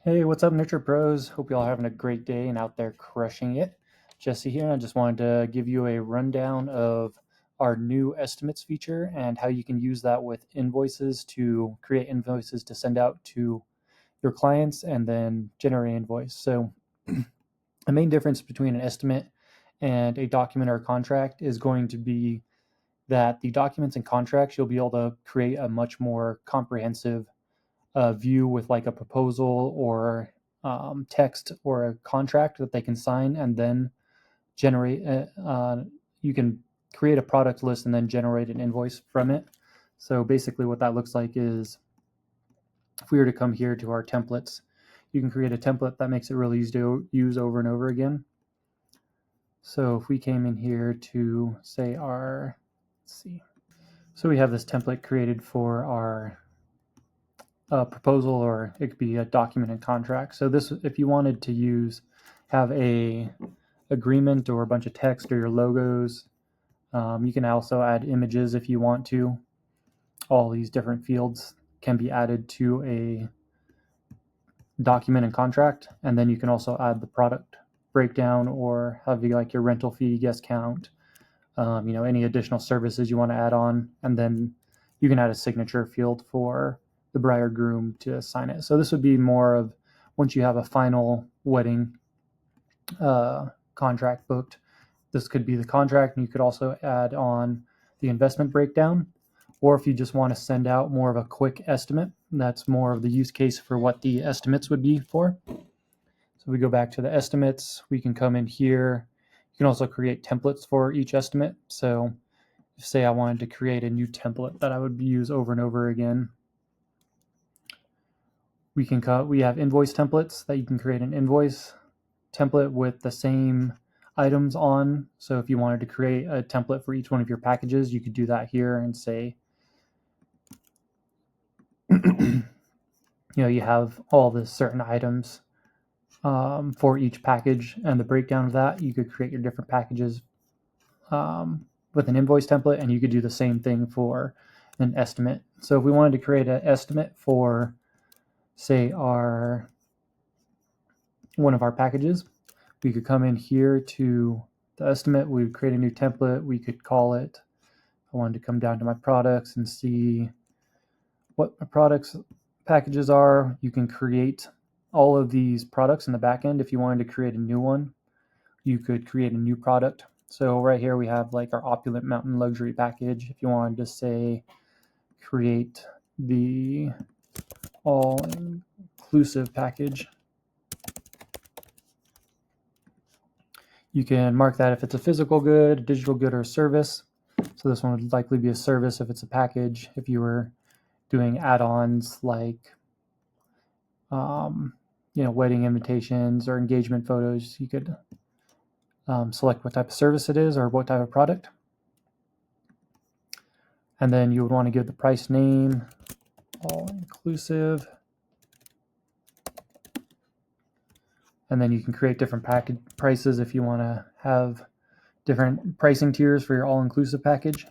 Hey, what's up, Nurture Pros? Hope you all having a great day and out there crushing it. Jesse here. I just wanted to give you a rundown of our new estimates feature and how you can use that with invoices to create invoices to send out to your clients and then generate an invoice. So, the main difference between an estimate and a document or a contract is going to be that the documents and contracts you'll be able to create a much more comprehensive view with like a proposal or text or a contract that they can sign and then generate. You can create a product list and then generate an invoice from it. So basically, what that looks like is if we were to come here to our templates, you can create a template that makes it really easy to use over and over again. So if we came in here to say let's see, so we have this template created for our proposal, or it could be a document and contract. So this, if you wanted to have a agreement or a bunch of text or your logos, you can also add images if you want to. All these different fields can be added to a document and contract, and then you can also add the product breakdown or have like your rental fee, guest count, any additional services you want to add on, and then you can add a signature field for the bride or groom to sign it. So this would be more of once you have a final wedding contract booked. This could be the contract, and you could also add on the investment breakdown. Or if you just want to send out more of a quick estimate, that's more of the use case for what the estimates would be for. So we go back to the estimates. We can come in here. You can also create templates for each estimate. So say I wanted to create a new template that I would use over and over again. We have invoice templates that you can create an invoice template with the same items on. So if you wanted to create a template for each one of your packages, you could do that here and say, you have all the certain items for each package and the breakdown of that. You could create your different packages with an invoice template, and you could do the same thing for an estimate. So if we wanted to create an estimate for, say, one of our packages, we could come in here to the estimate. We would create a new template. We could call it, I wanted to come down to my products and see what my products packages are. You can create all of these products in the back end. If you wanted to create a new one, you could create a new product. So right here we have like our opulent mountain luxury package. If you wanted to say create the all-inclusive package, you can mark that if it's a physical good, a digital good, or a service. So this one would likely be a service if it's a package. If you were doing add-ons like wedding invitations or engagement photos, you could select what type of service it is or what type of product. And then you would want to give the price name, all inclusive. And then you can create different package prices if you want to have different pricing tiers for your all-inclusive package.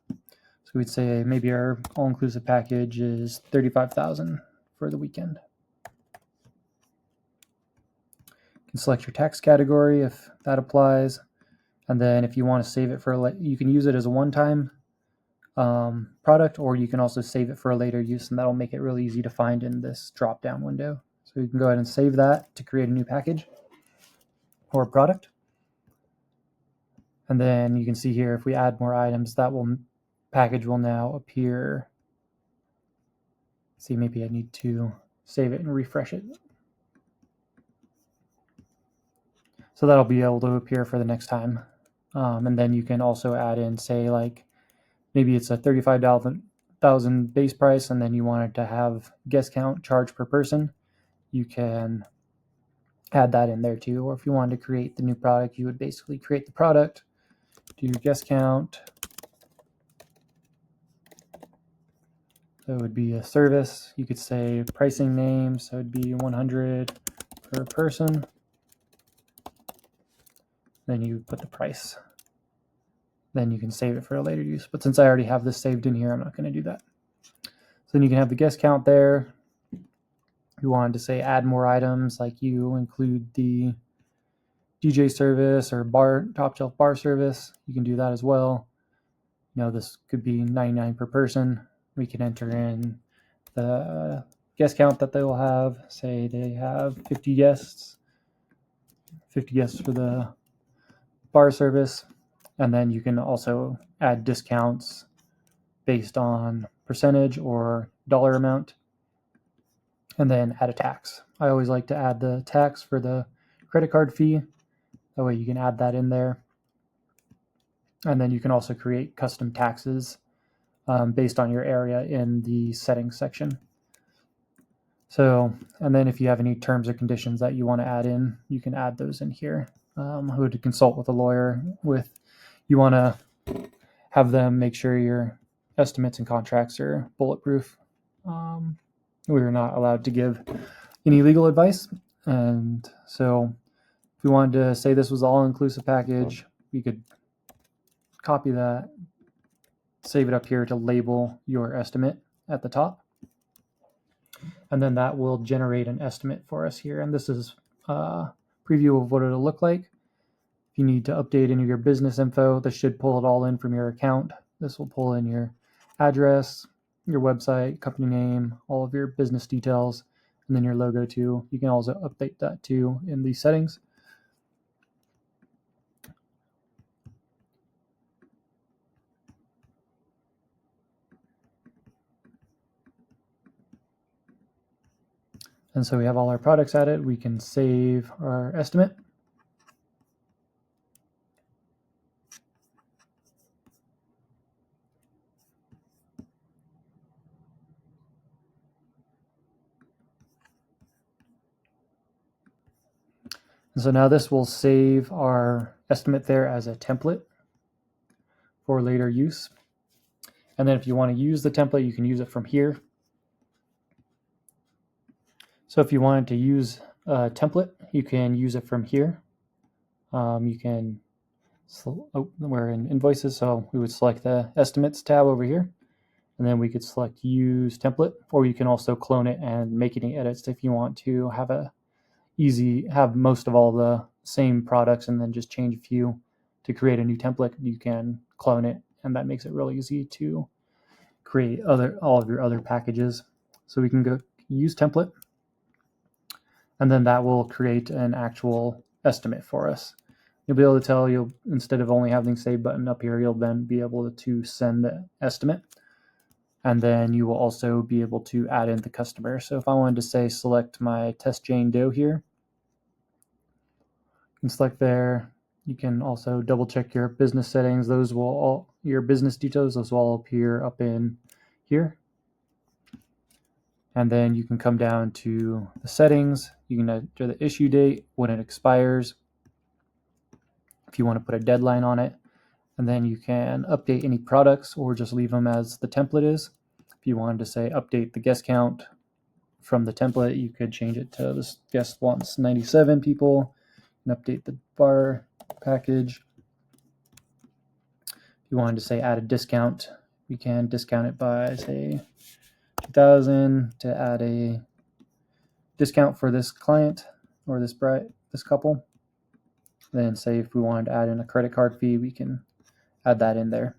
So we'd say maybe our all-inclusive package is $35,000 for the weekend. You can select your tax category if that applies. And then if you want to save it you can use it as a one-time product, or you can also save it for a later use, and that'll make it really easy to find in this drop-down window. So you can go ahead and save that to create a new package or product. And then you can see here, if we add more items, package will now appear. See, maybe I need to save it and refresh it. So that'll be able to appear for the next time. And then you can also add in, say, like maybe it's a $35,000 base price, and then you wanted to have guest count charge per person. You can add that in there too. Or if you wanted to create the new product, you would basically create the product, do guest count. So it would be a service. You could say pricing name, so it'd be 100 per person. Then you put the price. Then you can save it for a later use. But since I already have this saved in here, I'm not going to do that. So then you can have the guest count there. If you wanted to say add more items, like you include the DJ service or bar top shelf bar service, you can do that as well. This could be 99 per person. We can enter in the guest count that they will have. Say they have 50 guests for the bar service. And then you can also add discounts based on percentage or dollar amount, and then add a tax. I always like to add the tax for the credit card fee. That way you can add that in there. And then you can also create custom taxes based on your area in the settings section. So, and then if you have any terms or conditions that you want to add in, you can add those in here. I would consult with a lawyer you want to have them make sure your estimates and contracts are bulletproof. We're not allowed to give any legal advice. And so if we wanted to say this was all-inclusive package, we could copy that, save it up here to label your estimate at the top. And then that will generate an estimate for us here. And this is a preview of what it'll look like. If you need to update any of your business info, this should pull it all in from your account. This will pull in your address, your website, company name, all of your business details, and then your logo too. You can also update that too in the settings. And so we have all our products added. We can save our estimate. And so now this will save our estimate there as a template for later use. And then if you want to use the template, you can use it from here. So if you wanted to use a template, you can use it from here. You can, we're in Invoices, so we would select the Estimates tab over here, and then we could select Use Template, or you can also clone it and make any edits if you want to have most of all the same products and then just change a few to create a new template. You can clone it, and that makes it really easy to create all of your other packages. So we can go Use Template, and then that will create an actual estimate for us. You'll be able to tell, instead of only having the save button up here, you'll then be able to send the estimate. And then you will also be able to add in the customer. So if I wanted to say, select my test Jane Doe here, you can select there. You can also double check your business settings. Your business details, those will all appear up in here. And then you can come down to the settings. You can enter the issue date, when it expires, if you want to put a deadline on it. And then you can update any products or just leave them as the template is. If you wanted to say update the guest count from the template, you could change it to this guest wants 97 people and update the bar package. If you wanted to say add a discount, we can discount it by say 2,000 to add a discount for this client or this couple. Then say if we wanted to add in a credit card fee, we can add that in there.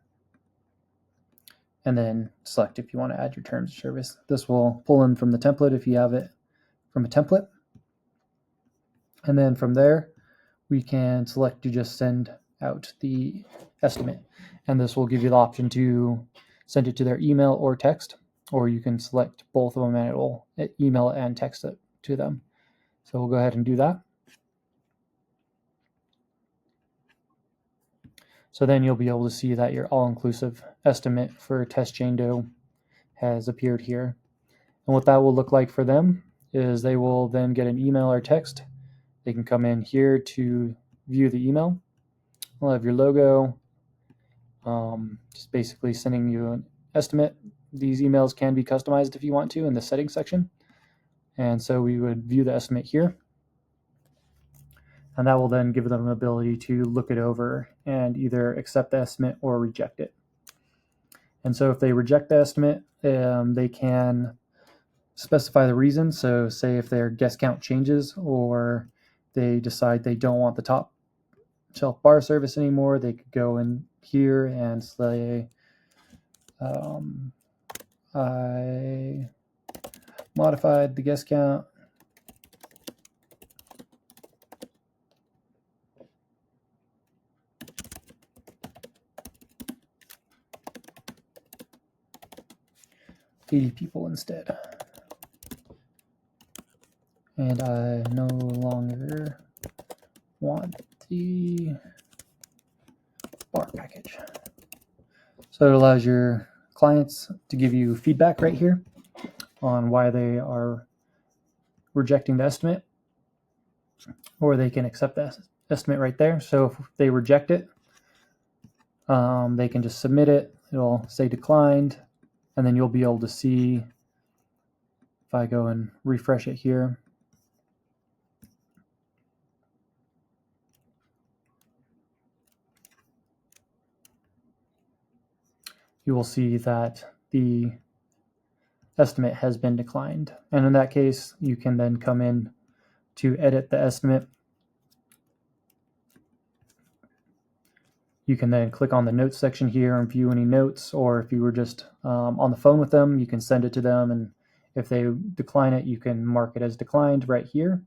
And then select if you want to add your terms of service. This will pull in from the template if you have it from a template. And then from there, we can select to just send out the estimate. And this will give you the option to send it to their email or text, or you can select both of them and it will email and text it to them. So we'll go ahead and do that. So then you'll be able to see that your all-inclusive estimate for Test Jane Doe has appeared here. And what that will look like for them is they will then get an email or text. They can come in here to view the email. We'll have your logo, just basically sending you an estimate. These emails can be customized if you want to in the settings section. And so we would view the estimate here. And that will then give them an ability to look it over and either accept the estimate or reject it. And so if they reject the estimate, they can specify the reason. So say if their guest count changes or they decide they don't want the top shelf bar service anymore, they could go in here and say, I modified the guest count to 80 people instead. And I no longer want the bar package. So it allows your clients to give you feedback right here on why they are rejecting the estimate, or they can accept the estimate right there. So if they reject it, they can just submit it. It'll say declined, and then you'll be able to see, if I go and refresh it here, you will see that the estimate has been declined. And in that case, you can then come in to edit the estimate. You can then click on the notes section here and view any notes, or if you were just on the phone with them, you can send it to them, and if they decline it, you can mark it as declined right here.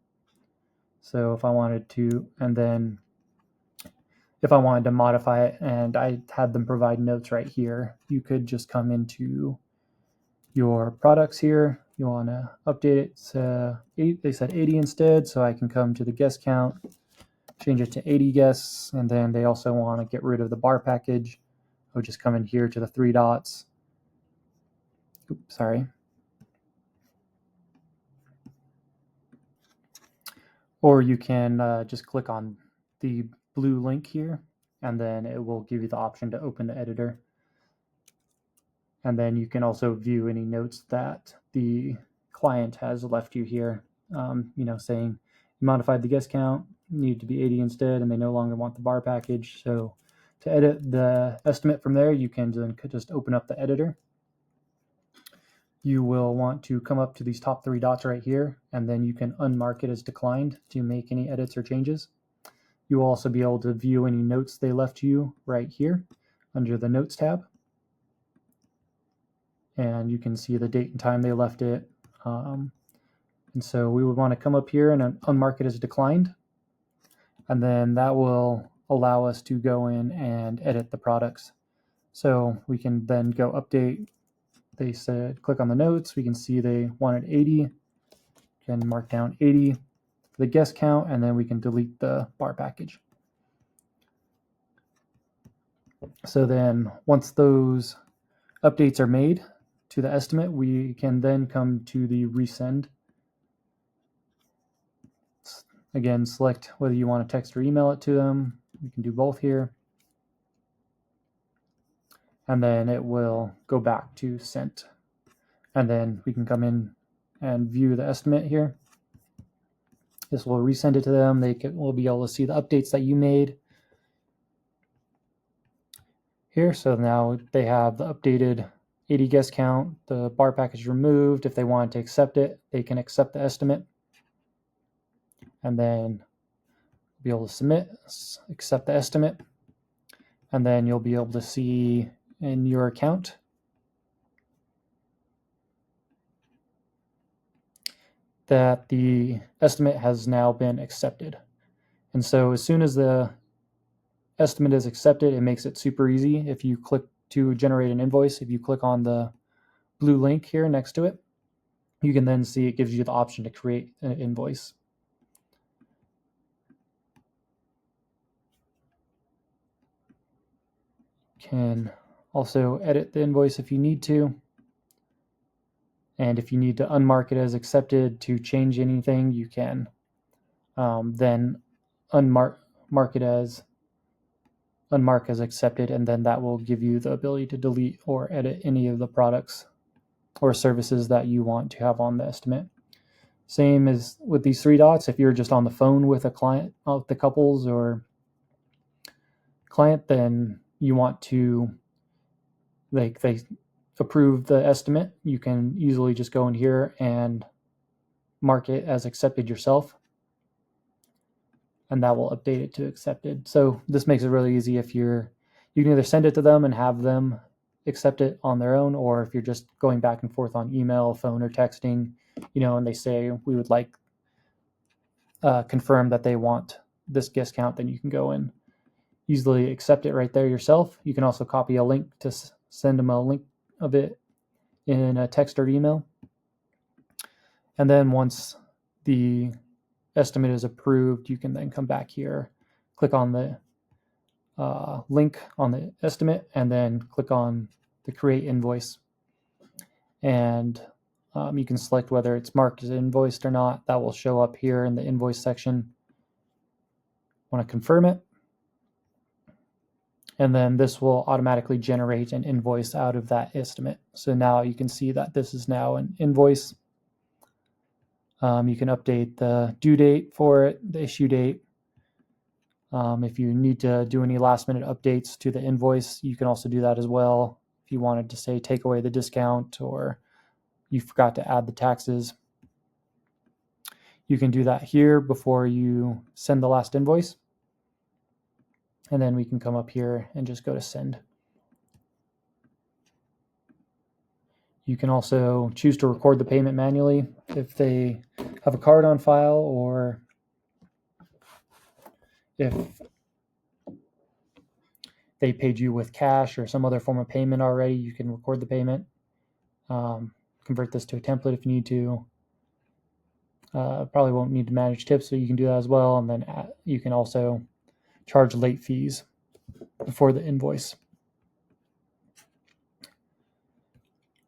So if I wanted to, and then if I wanted to modify it and I had them provide notes right here, you could just come into your products here. You want to update it to 8, they said 80 instead, so I can come to the guest count, change it to 80 guests, and then they also want to get rid of the bar package. I'll just come in here to the 3 dots. Oops, sorry. Or you can just click on the blue link here, and then it will give you the option to open the editor. And then you can also view any notes that the client has left you here, saying you modified the guest count, need to be 80 instead, and they no longer want the bar package. So to edit the estimate from there, you can then just open up the editor. You will want to come up to these top 3 dots right here, and then you can unmark it as declined to make any edits or changes. You will also be able to view any notes they left you right here under the Notes tab. And you can see the date and time they left it. And so we would want to come up here and unmark it as declined. And then that will allow us to go in and edit the products. So we can then go update. They said click on the notes. We can see they wanted 80. Can mark down 80 for the guest count, and then we can delete the bar package. So then once those updates are made to the estimate, we can then come to the resend. Again, select whether you want to text or email it to them. You can do both here. And then it will go back to sent. And then we can come in and view the estimate here. This will resend it to them. They will be able to see the updates that you made here. So now they have the updated 80 guest count, the bar package removed. If they want to accept it, they can accept the estimate. And then be able to submit, accept the estimate. And then you'll be able to see in your account that the estimate has now been accepted. And so as soon as the estimate is accepted, it makes it super easy. If you click to generate an invoice, if you click on the blue link here next to it, you can then see it gives you the option to create an invoice. Can also edit the invoice if you need to. And if you need to unmark it as accepted to change anything, you can then unmark as accepted, and then that will give you the ability to delete or edit any of the products or services that you want to have on the estimate. Same as with these 3 dots. If you're just on the phone with a client, the couples or client, then you want to, like, they approve the estimate, you can easily just go in here and mark it as accepted yourself, and that will update it to accepted. So this makes it really easy if you can either send it to them and have them accept it on their own, or if you're just going back and forth on email, phone, or texting, and they say we would like confirm that they want this discount, then you can go and easily accept it right there yourself. You can also copy a link to send them a link of it in a text or email. And then once the estimate is approved, you can then come back here, click on the link on the estimate, and then click on the create invoice. And you can select whether it's marked as invoiced or not. That will show up here in the invoice section. Want to confirm it. And then this will automatically generate an invoice out of that estimate. So now you can see that this is now an invoice. You can update the due date for it, the issue date. If you need to do any last minute updates to the invoice, you can also do that as well. If you wanted to say take away the discount or you forgot to add the taxes, you can do that here before you send the last invoice. And then we can come up here and just go to send. You can also choose to record the payment manually if they have a card on file, or if they paid you with cash or some other form of payment already, you can record the payment. Convert this to a template if you need to. Probably won't need to manage tips, so you can do that as well. And then you can also charge late fees before the invoice.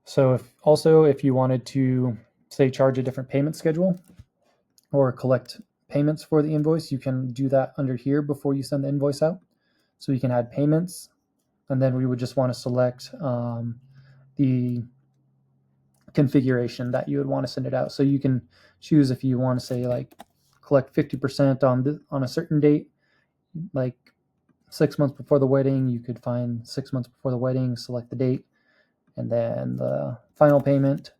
So if you wanted to, say, charge a different payment schedule or collect payments for the invoice, you can do that under here before you send the invoice out. So you can add payments, and then we would just want to select the configuration that you would want to send it out. So you can choose if you want to say like collect 50% on a certain date, like 6 months before the wedding. You could find 6 months before the wedding, select the date, and then the final payment.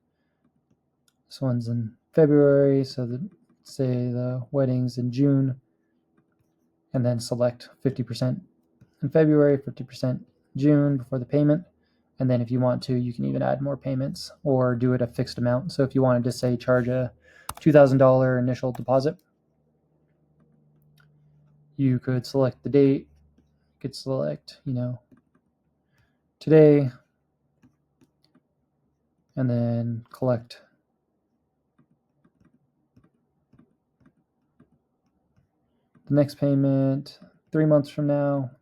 This one's in February, so say the wedding's in June, and then select 50% in February, 50% June before the payment. And then if you want to, you can even add more payments or do it a fixed amount. So if you wanted to say charge a $2,000 initial deposit, you could select the date. You could select, today, and then collect the next payment 3 months from now.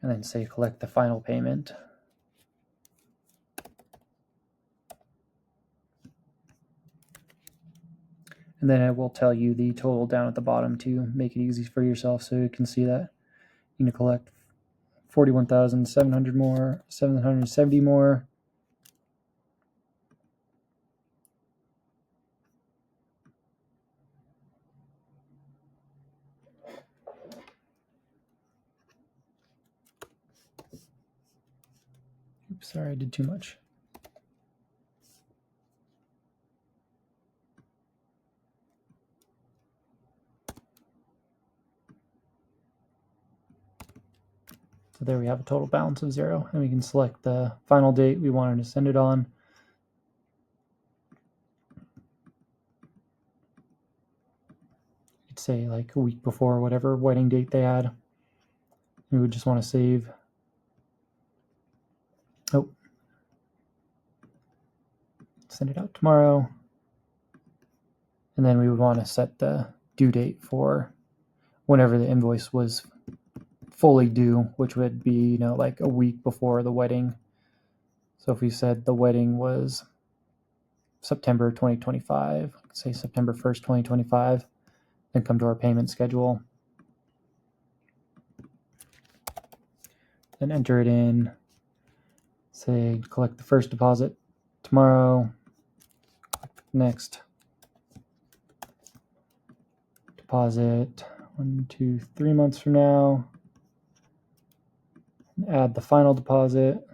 And then say collect the final payment. And then it will tell you the total down at the bottom to make it easy for yourself, so you can see that you can collect 41,700 more, 770 more. Oops, sorry, I did too much. So there we have a total balance of 0, and we can select the final date we wanted to send it on. You'd say like a week before whatever wedding date they had. We would just want to save. Send it out tomorrow. And then we would want to set the due date for whenever the invoice was fully due, which would be, like a week before the wedding. So if we said the wedding was September 2025, say September 1st, 2025, then come to our payment schedule. Then enter it in, say collect the first deposit tomorrow, next deposit 1, 2, 3 months from now. Add the final deposit.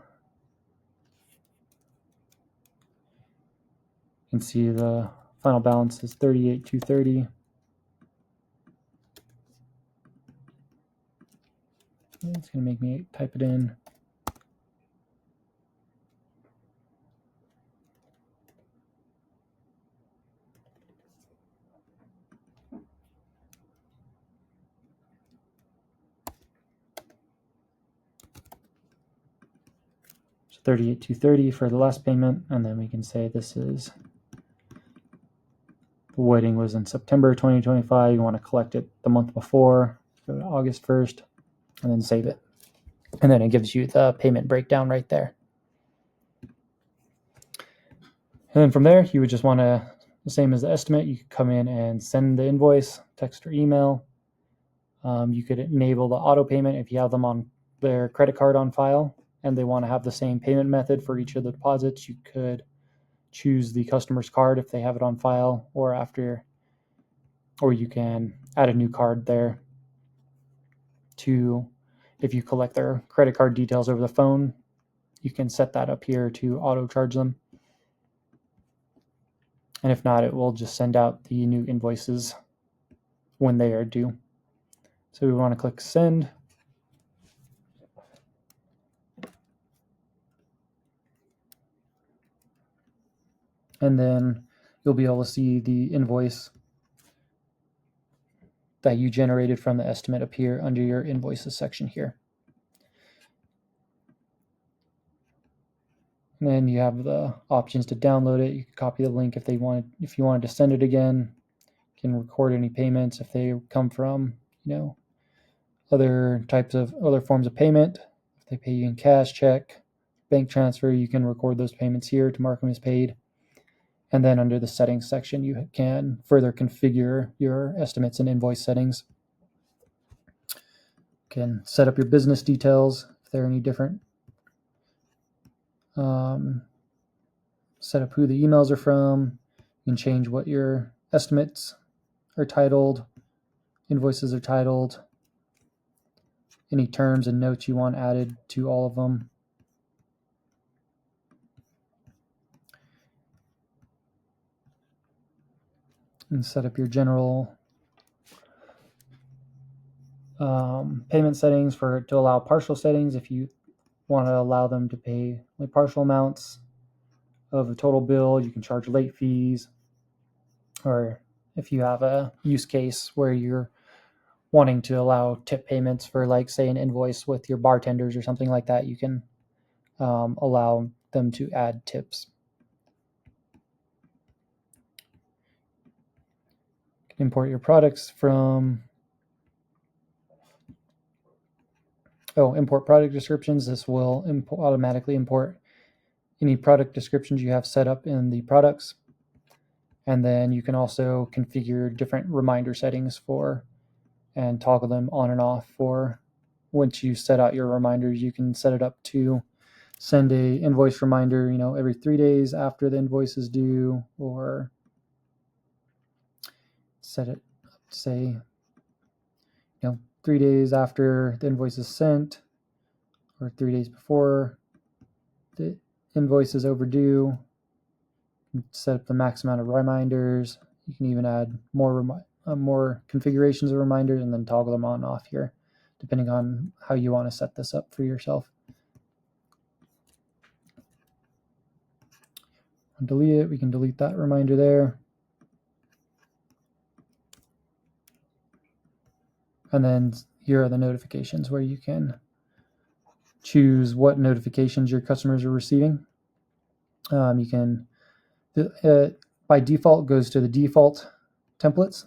You can see the final balance is $38,230. It's going to make me type it in. So $38,230 for the last payment, and then we can say this is the wedding was in September 2025. You want to collect it the month before, go to August 1st, and then save it. And then it gives you the payment breakdown right there. And then from there, you would just want to, the same as the estimate, you could come in and send the invoice, text or email. You could enable the auto payment if you have them on their credit card on file and they want to have the same payment method for each of the deposits. You could choose the customer's card if they have it on file, or you can add a new card there to, if you collect their credit card details over the phone, you can set that up here to auto charge them. And if not, it will just send out the new invoices when they are due. So we want to click send. And then you'll be able to see the invoice that you generated from the estimate appear under your invoices section here. And then you have the options to download it. You can copy the link if you wanted to send it again. You can record any payments if they come from, other forms of payment. If they pay you in cash, check, bank transfer, you can record those payments here to mark them as paid. And then under the settings section, you can further configure your estimates and invoice settings. You can set up your business details if they're any different. Set up who the emails are from. You can change what your estimates are titled, invoices are titled, any terms and notes you want added to all of them. And set up your general payment settings to allow partial settings if you want to allow them to pay like partial amounts of a total bill. You can charge late fees, or if you have a use case where you're wanting to allow tip payments for, like, say, an invoice with your bartenders or something like that, you can allow them to add tips. You can import your products from import product descriptions. This will automatically import any product descriptions you have set up in the products. And then you can also configure different reminder settings and toggle them on and off for once you set out your reminders. You can set it up to send a invoice reminder, every 3 days after the invoice is due, or set it up to say, 3 days after the invoice is sent, or 3 days before the invoice is overdue. Set up the max amount of reminders. You can even add more configurations of reminders and then toggle them on and off here, depending on how you want to set this up for yourself. Delete it. We can delete that reminder there. And then here are the notifications where you can choose what notifications your customers are receiving. You can, by default, goes to the default templates,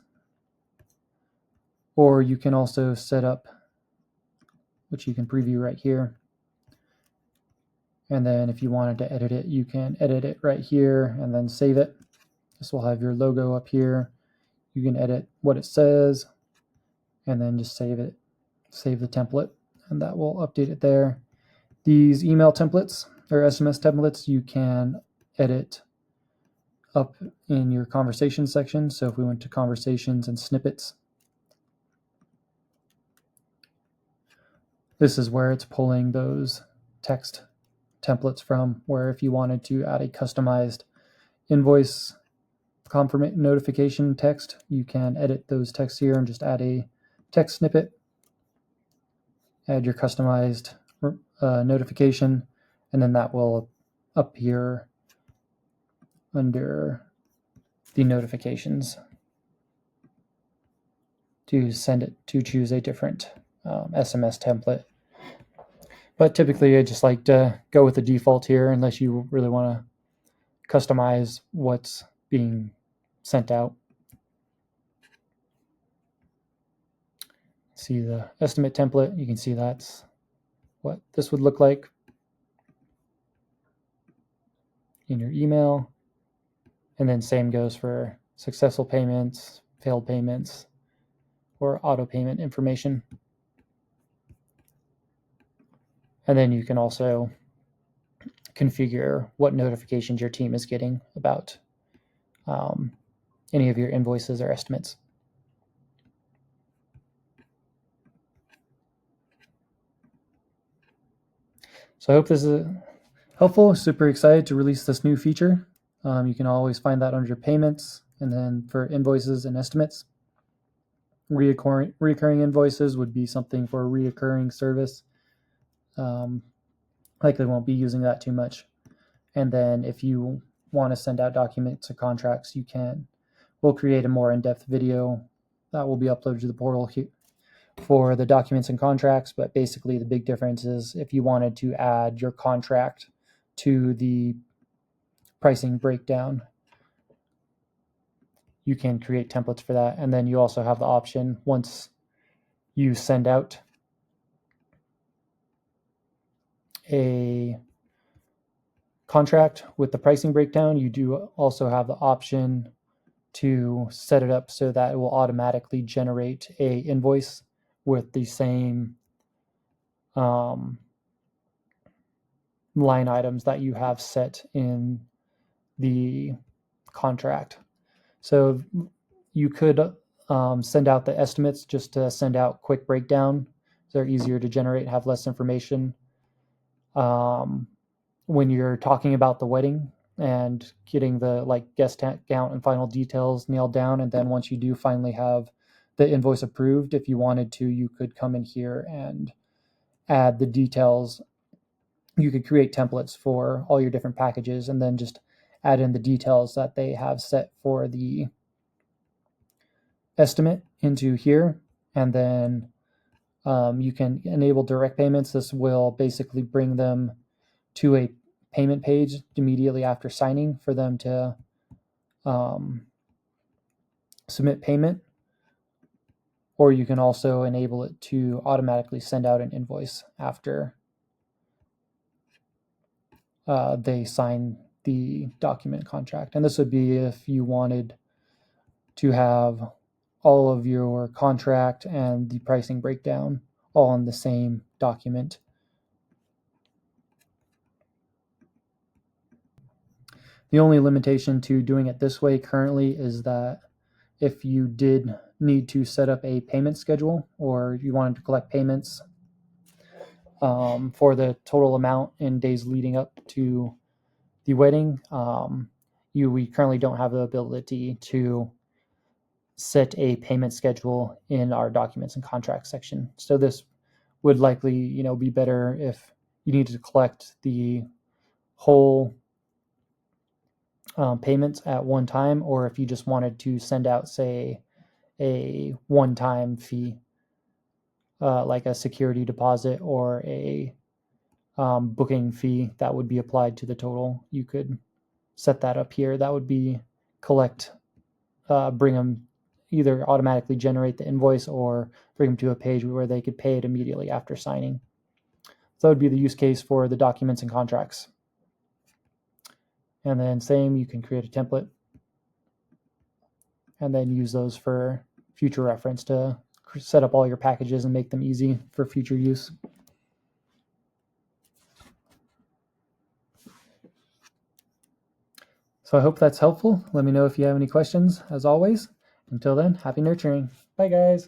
or you can also set up, which you can preview right here. And then if you wanted to edit it, you can edit it right here and then save it. This will have your logo up here. You can edit what it says and then just save it, save the template, and that will update it there. These email templates or SMS templates, you can edit up in your conversation section. So if we went to conversations and snippets, this is where it's pulling those text templates from, where if you wanted to add a customized invoice confirmation notification text, you can edit those texts here and just add a text snippet, add your customized notification, and then that will appear under the notifications to send it to choose a different SMS template. But typically I just like to go with the default here unless you really want to customize what's being sent out. See the estimate template, you can see that's what this would look like in your email. And then same goes for successful payments, failed payments, or auto payment information. And then you can also configure what notifications your team is getting about any of your invoices or estimates. So I hope this is helpful. Super excited to release this new feature. You can always find that under payments, and then for invoices and estimates. Reoccurring invoices would be something for a reoccurring service. Likely won't be using that too much. And then if you want to send out documents or contracts, you can. We'll create a more in-depth video that will be uploaded to the portal here for the documents and contracts. But basically the big difference is if you wanted to add your contract to the pricing breakdown, you can create templates for that. And then you also have the option, once you send out a contract with the pricing breakdown, you do also have the option to set it up so that it will automatically generate a invoice with the same line items that you have set in the contract. So you could send out the estimates just to send out quick breakdown. They're easier to generate, have less information. When you're talking about the wedding and getting the guest count and final details nailed down, and then once you do finally have the invoice approved, if you wanted to, you could come in here and add the details. You could create templates for all your different packages and then just add in the details that they have set for the estimate into here. And then you can enable direct payments. This will basically bring them to a payment page immediately after signing for them to submit payment. Or you can also enable it to automatically send out an invoice after they sign the document contract. And this would be if you wanted to have all of your contract and the pricing breakdown all in the same document. The only limitation to doing it this way currently is that if you did need to set up a payment schedule, or you wanted to collect payments for the total amount in days leading up to the wedding, we currently don't have the ability to set a payment schedule in our documents and contracts section. So this would likely, be better if you needed to collect the whole payments at one time, or if you just wanted to send out, say, a one-time fee, like a security deposit or a booking fee that would be applied to the total. You could set that up here. That would be bring them, either automatically generate the invoice or bring them to a page where they could pay it immediately after signing. So that would be the use case for the documents and contracts. And then same, you can create a template and then use those for future reference to set up all your packages and make them easy for future use. So I hope that's helpful. Let me know if you have any questions, as always. Until then, happy nurturing. Bye, guys.